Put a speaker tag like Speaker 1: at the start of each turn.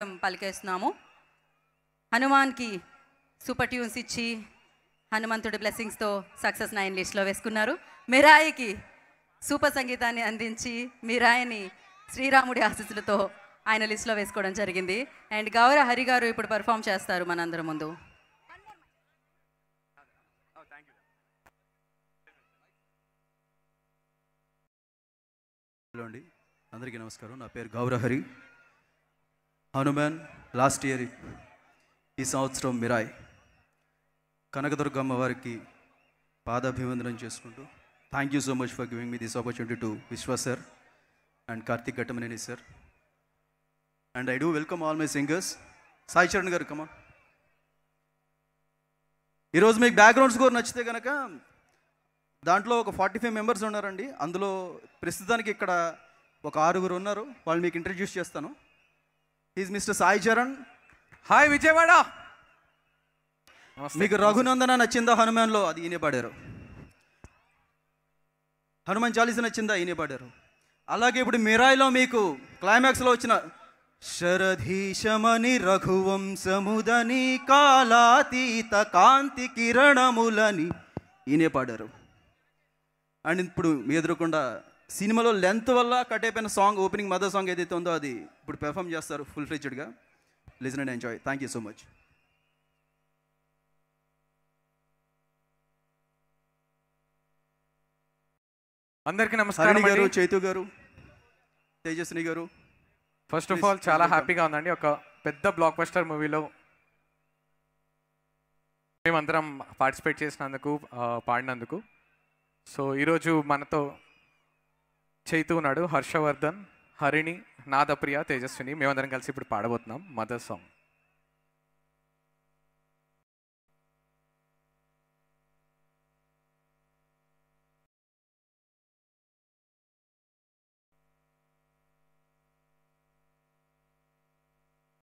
Speaker 1: పలికేస్తున్నాము. హనుమాన్కి super tunes ఇచ్చి హనుమంతుడి బ్లెస్సింగ్స్తో success 9 లిస్ట్లో వేసుకున్నారు. మిరాయికి సూపర్ సంగీతాన్ని అందించి మిరాయిని శ్రీరాముడి ఆశీస్సులతో ఆయన లిస్ట్లో వేసుకోవడం జరిగింది. అండ్ గౌర హరి గారు ఇప్పుడు పర్ఫామ్ చేస్తారు మనందరి ముందు.
Speaker 2: హలో అండి, అందరికీ నమస్కారం. నా పేరు గౌర హరి. హనుమాన్ లాస్ట్ ఇయర్, ఈ సంవత్సరం మిరాయ్. కనకదుర్గమ్మ వారికి పాదాభివందనం చేసుకుంటూ thank you so much for giving me this opportunity to Vishwa sir and Karthik Ghattamaneni sir. And I do welcome all my singers. Sai Charan garu కమా. ఈరోజు మీకు బ్యాక్గ్రౌండ్ స్కోర్ నచ్చితే కనుక దాంట్లో ఒక 45 మెంబర్స్ ఉన్నారండి. అందులో ప్రస్తుతానికి ఇక్కడ ఒక 6 ఉన్నారు. వాళ్ళు మీకు ఇంట్రడ్యూస్ చేస్తాను. Is mister Sai Charan.
Speaker 3: Hi Vijayawada.
Speaker 2: మీకు రఘునందన నచ్చిందా? హనుమాన్లో అది ఈయనే పాడారు. హనుమాన్ చాలీసా నచ్చిందా? ఈయనే పాడారు. అలాగే ఇప్పుడు మిరాయిలో మీకు క్లైమాక్స్లో వచ్చిన శరధీశమని రఘువంశముదని కాలాతీత కాంతి కిరణములని ఈయనే పాడారు. అండ్ ఇప్పుడు మీ ఎదురుకుండా సినిమాలో లెంత్ వల్ల కట్ అయిపోయిన సాంగ్, ఓపెనింగ్ మదర్ సాంగ్ ఏదైతే ఉందో అది ఇప్పుడు పెర్ఫామ్ చేస్తారు ఫుల్ ఫ్లెడ్జ్డ్గా. Listen and enjoy. Thank you so much.
Speaker 3: అందరికీ నమస్కారం
Speaker 2: గారు, చైతు గారు, తేజస్విని గారు.
Speaker 3: ఫస్ట్ ఆఫ్ ఆల్ చాలా హ్యాపీగా ఉందండి. ఒక పెద్ద బ్లాక్ బస్టర్ మూవీలో మేమందరం పార్టిసిపేట్ చేసినందుకు, పాడినందుకు. సో ఈరోజు మనతో చైతు ఉన్నాడు, హర్షవర్ధన్, హరిణి, నాదప్రియ, తేజస్విని. మేమందరం కలిసి ఇప్పుడు పాడబోతున్నాం మదర్ సాంగ్.